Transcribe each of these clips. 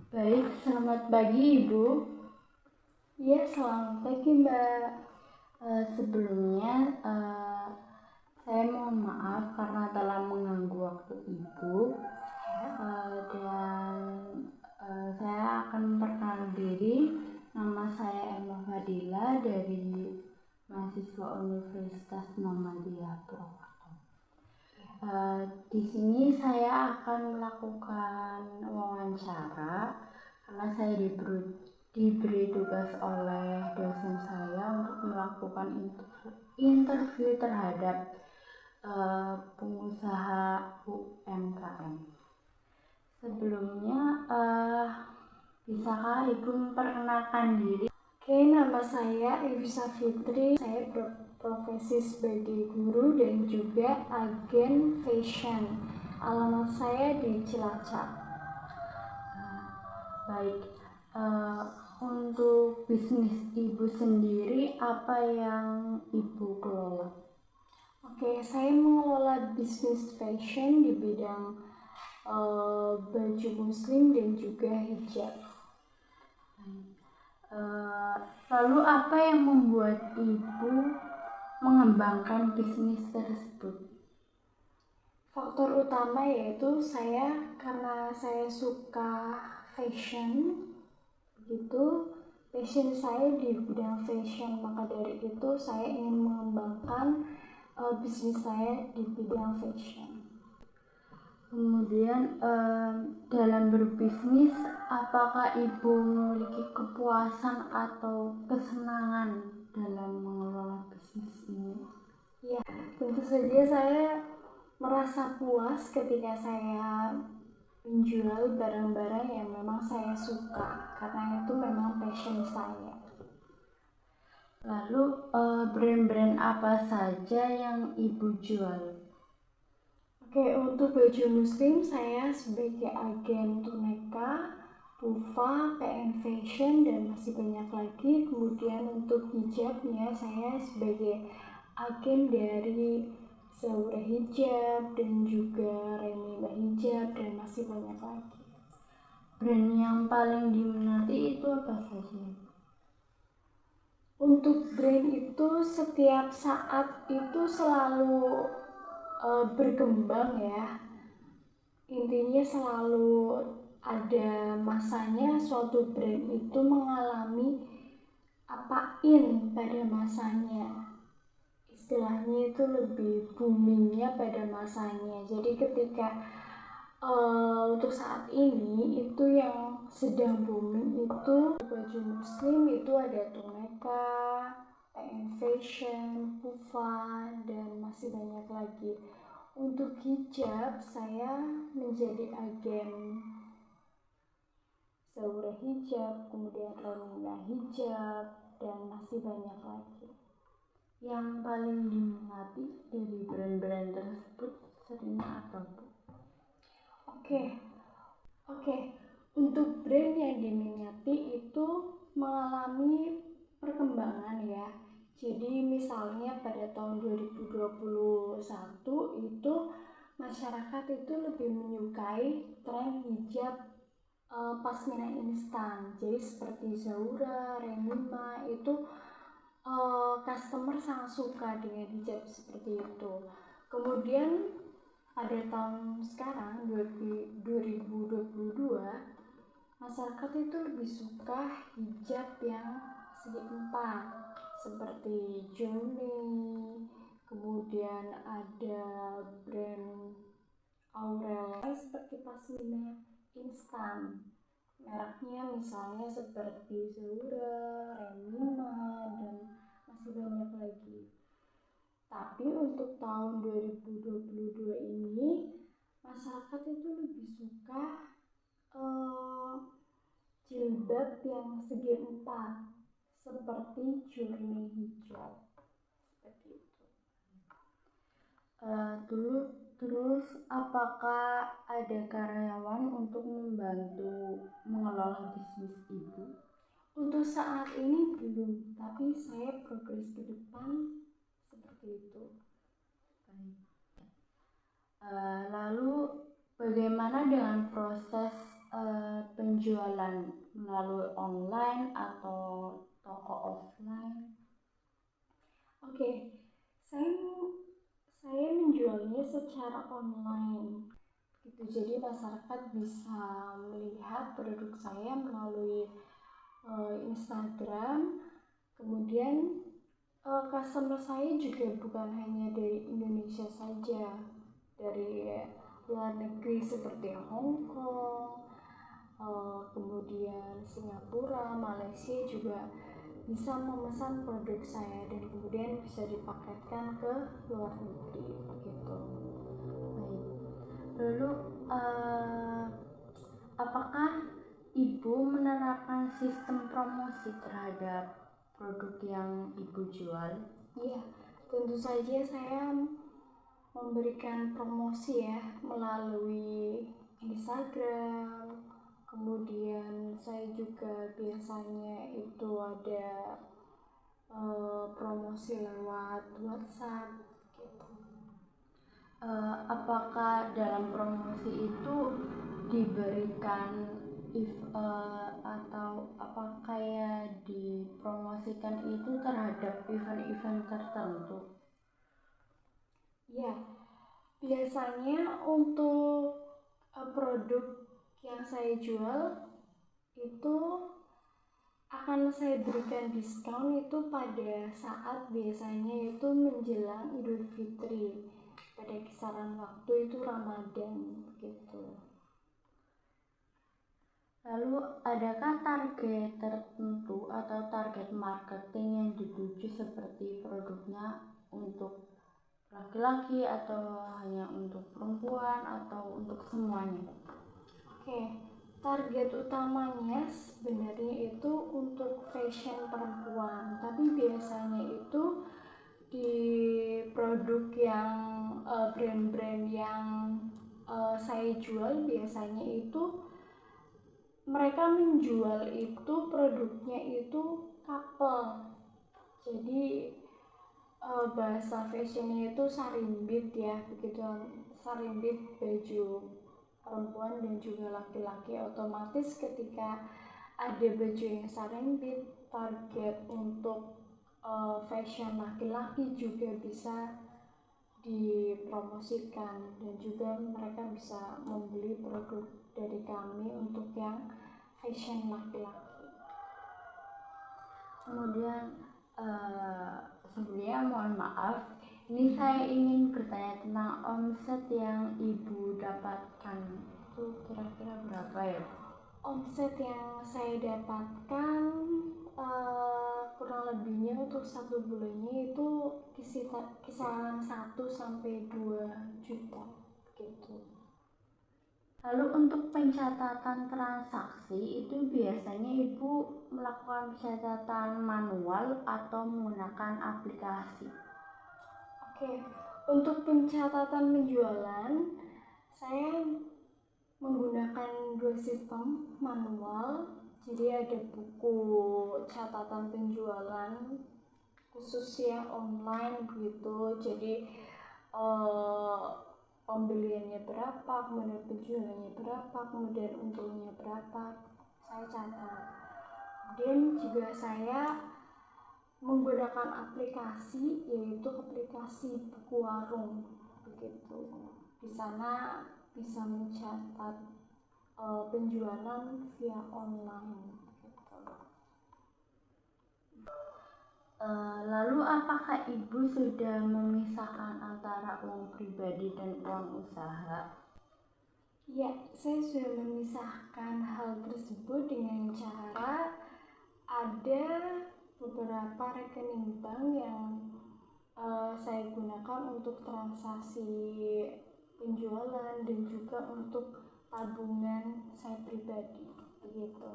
Baik, selamat pagi Ibu. Ya, selamat pagi Mbak. Sebelumnya saya mohon maaf karena telah mengganggu waktu Ibu. Dan saya akan memperkenalkan diri. Nama saya Emma Fadila dari mahasiswa Universitas Muhammadiyah Purwokerto. Di sini saya akan melakukan wawancara karena saya diberi tugas oleh dosen saya untuk melakukan interview terhadap pengusaha UMKM. Sebelumnya, bisakah Ibu memperkenalkan diri? Oke, nama saya Evisa Fitri. Saya berprofesi sebagai guru dan juga agen fashion. Alamat saya di Cilacap. Baik, untuk bisnis Ibu sendiri apa yang Ibu kelola? Oke, saya mengelola bisnis fashion di bidang baju muslim dan juga hijab. Lalu apa yang membuat Ibu mengembangkan bisnis tersebut? Faktor utama yaitu karena saya suka fashion, begitu passion saya di bidang fashion, maka dari itu saya ingin mengembangkan bisnis saya di bidang fashion. Kemudian dalam berbisnis, apakah Ibu memiliki kepuasan atau kesenangan dalam mengelola bisnis ini? Ya, tentu saja saya merasa puas ketika saya menjual barang-barang yang memang saya suka, karena itu memang passion saya. Lalu brand-brand apa saja yang Ibu jual? Oke, untuk baju muslim saya sebagai agen Tuneka, Pufa, PN Fashion, dan masih banyak lagi. Kemudian untuk hijabnya saya sebagai agen dari Zaura Hijab dan juga Remila Hijab dan masih banyak lagi. Brand yang paling diminati itu apa saja? Untuk brand itu setiap saat itu selalu berkembang ya. Intinya selalu ada masanya suatu brand itu mengalami pada masanya. Istilahnya itu lebih boomingnya pada masanya. Jadi ketika untuk saat ini itu yang sedang booming itu baju muslim, itu ada Tuneka, PN Fashion, Pufa, dan masih banyak lagi. Untuk hijab saya menjadi agen Zaura Hijab, kemudian Remila Hijab, dan masih banyak lagi. Yang paling diminati dari brand-brand tersebut seringnya apa, Bu? Oke. Untuk brand yang diminati itu mengalami perkembangan ya. Jadi misalnya pada tahun 2021 itu masyarakat itu lebih menyukai tren hijab pasmina instan. Jadi seperti Zaura, Remima itu customer sangat suka dengan hijab seperti itu. Kemudian pada tahun sekarang 2022 masyarakat itu lebih suka hijab yang segi empat seperti Journey, kemudian ada brand Aurel seperti pasmina instan, mereknya misalnya seperti Zaura, Remima, dan masih banyak lagi. Tapi untuk tahun 2022 ini masyarakat itu lebih suka jilbab yang segi empat seperti Journey hijab seperti itu. Terus apakah ada karyawan untuk membantu mengelola bisnis Ibu? Untuk saat ini belum, tapi saya progres ke depan seperti itu. Lalu bagaimana dengan proses penjualan penjualan melalui online atau toko offline? Oke, saya menjualnya secara online. Gitu. Jadi masyarakat bisa melihat produk saya melalui Instagram. Kemudian customer saya juga bukan hanya dari Indonesia saja, dari luar negeri seperti Hong Kong, kemudian Singapura, Malaysia juga bisa memesan produk saya dan kemudian bisa dipaketkan ke luar negeri begitu. Baik. Lalu apakah Ibu menerapkan sistem promosi terhadap produk yang Ibu jual? Iya, tentu saja saya memberikan promosi ya melalui Instagram. Kemudian saya juga biasanya itu ada promosi lewat WhatsApp gitu. Apakah dalam promosi itu diberikan atau apakah ya dipromosikan itu terhadap event-event tertentu? Ya, biasanya untuk produk yang saya jual itu akan saya berikan diskon itu pada saat biasanya itu menjelang Idul Fitri, pada kisaran waktu itu Ramadan gitu. Lalu adakah target tertentu atau target marketing yang dituju seperti produknya untuk laki-laki atau hanya untuk perempuan atau untuk semuanya? Oke, target utamanya sebenarnya itu untuk fashion perempuan, tapi biasanya itu di produk yang brand-brand yang saya jual biasanya itu mereka menjual itu produknya itu couple. Jadi bahasa fashionnya itu sarimbit ya, begitu, sarimbit baju perempuan dan juga laki-laki. Otomatis ketika ada baju yang sarimbit, target untuk fashion laki-laki juga bisa dipromosikan dan juga mereka bisa membeli produk dari kami untuk yang fashion laki-laki. Kemudian sebelumnya mohon maaf, ini saya ingin bertanya tentang omset yang Ibu dapatkan itu kira-kira berapa ya? Omset yang saya dapatkan kurang lebihnya untuk satu bulannya itu kisaran 1-2 juta gitu. Lalu untuk pencatatan transaksi itu biasanya Ibu melakukan pencatatan manual atau menggunakan aplikasi? Oke, untuk pencatatan penjualan saya menggunakan 2 sistem manual. Jadi ada buku catatan penjualan khusus yang online gitu. Jadi pembeliannya berapa, kemudian penjualannya berapa, kemudian untungnya berapa, saya catat. Kemudian juga saya menggunakan aplikasi, yaitu aplikasi buku warung begitu. Di sana bisa mencatat penjualan via online gitu. Lalu apakah Ibu sudah memisahkan antara uang pribadi dan uang usaha? Ya, saya sudah memisahkan hal tersebut dengan cara ada beberapa rekening bank yang saya gunakan untuk transaksi penjualan dan juga untuk tabungan saya pribadi begitu.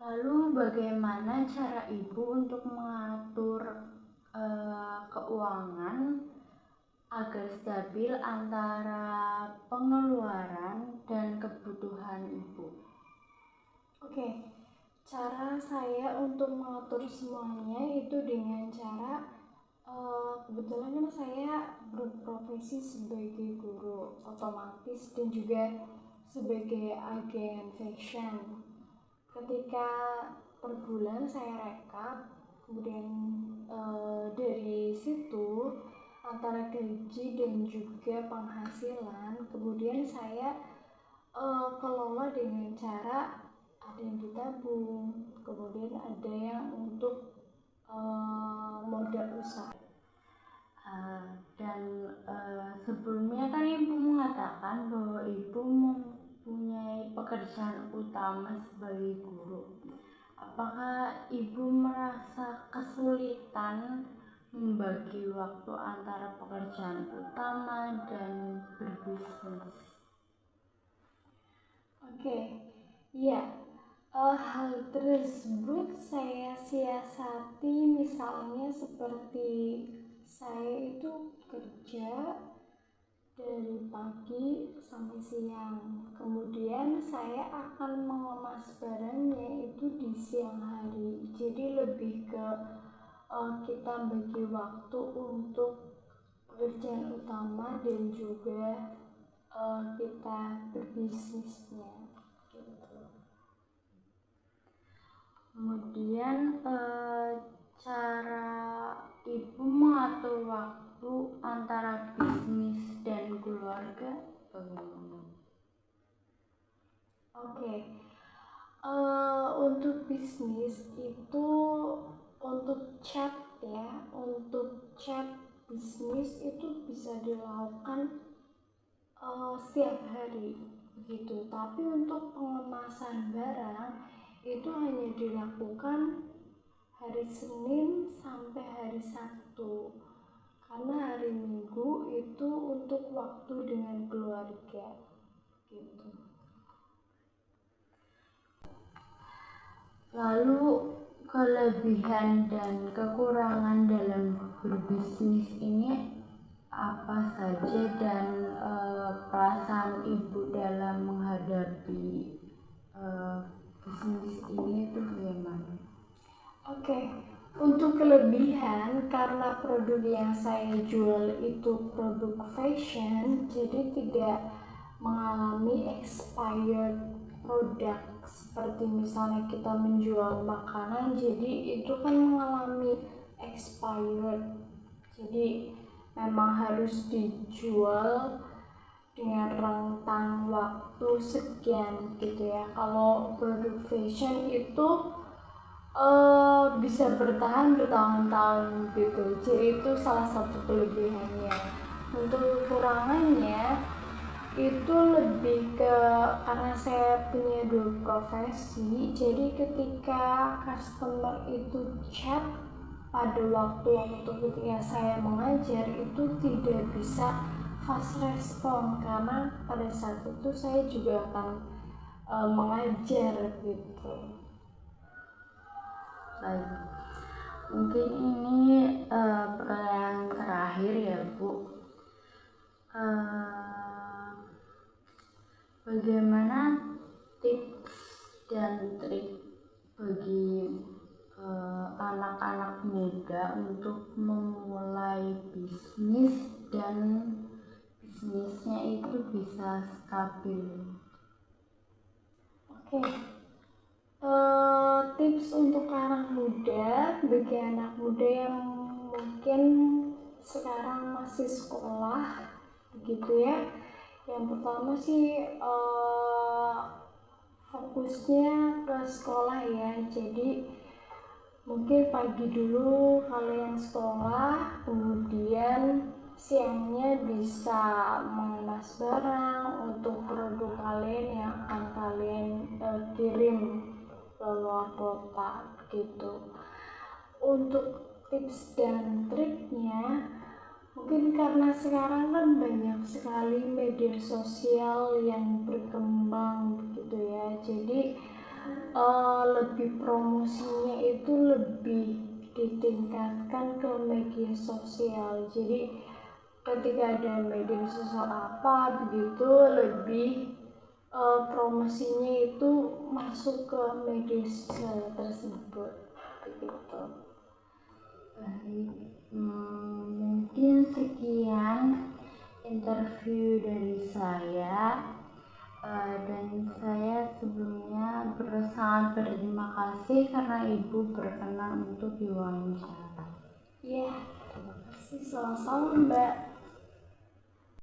Lalu bagaimana cara Ibu untuk mengatur keuangan agar stabil antara pengeluaran dan kebutuhan Ibu? Oke, cara saya untuk mengatur semuanya itu dengan cara kebetulan kan saya berprofesi sebagai guru, otomatis dan juga sebagai agen fashion. Ketika per bulan saya rekap, kemudian dari situ antara gaji dan juga penghasilan, kemudian saya kelola dengan cara ada yang ditabung, kemudian ada yang untuk modal usaha. Dan sebelumnya kan ibu mengatakan bahwa ibu mempunyai pekerjaan utama sebagai guru. Apakah ibu merasa kesulitan membagi waktu antara pekerjaan utama dan berbisnis? Oke, ya. Hal tersebut saya siasati, misalnya seperti saya itu kerja dari pagi sampai siang, kemudian saya akan mengemas barangnya itu di siang hari. Jadi lebih ke kita bagi waktu untuk pekerjaan utama dan juga kita berbisnisnya gitu. Kemudian cara ibu mengatur waktu antara bisnis dan keluarga bagaimana? Oke. Untuk bisnis itu untuk chat bisnis itu bisa dilakukan setiap hari begitu. Tapi untuk pengemasan barang itu hanya dilakukan hari Senin sampai hari Sabtu, karena hari Minggu itu untuk waktu dengan keluarga gitu. Lalu kelebihan dan kekurangan dalam berbisnis ini apa saja, dan perasaan ibu dalam menghadapi bisnis ini itu bagaimana? Oke, untuk kelebihan, karena produk yang saya jual itu produk fashion, jadi tidak mengalami expired produk seperti misalnya kita menjual makanan, jadi itu kan mengalami expired. Jadi memang harus dijual dengan rentang waktu sekian gitu ya. Kalau produk fashion itu bisa bertahan bertahun-tahun gitu, jadi itu salah satu kelebihannya. Untuk kekurangannya itu lebih ke, karena saya punya dua profesi, jadi ketika customer itu chat pada waktu ketika saya mengajar itu tidak bisa fast respon, karena pada saat itu saya juga akan mengajar gitu. Baik, mungkin ini pertanyaan terakhir ya Bu. Bagaimana tips dan trik bagi anak-anak muda untuk memulai bisnis dan bisnisnya itu bisa stabil? Oke. Tips untuk anak muda, bagi anak muda yang mungkin sekarang masih sekolah begitu ya, yang pertama sih fokusnya ke sekolah ya. Jadi mungkin pagi dulu kalian sekolah, kemudian siangnya bisa mengemas barang untuk produk kalian yang akan kalian kirim ke luar kota gitu. Untuk tips dan triknya, mungkin karena sekarang kan banyak sekali media sosial yang berkembang begitu ya, jadi lebih promosinya itu lebih ditingkatkan ke media sosial. Jadi ketika ada media sosial apa begitu, lebih promosinya itu masuk ke media sosial tersebut begitu. Baik, mungkin sekian interview dari saya. Dan saya sebelumnya sangat berterima kasih karena Ibu berkenan untuk diwawancara. Iya, terima kasih. Sama-sama, Mbak.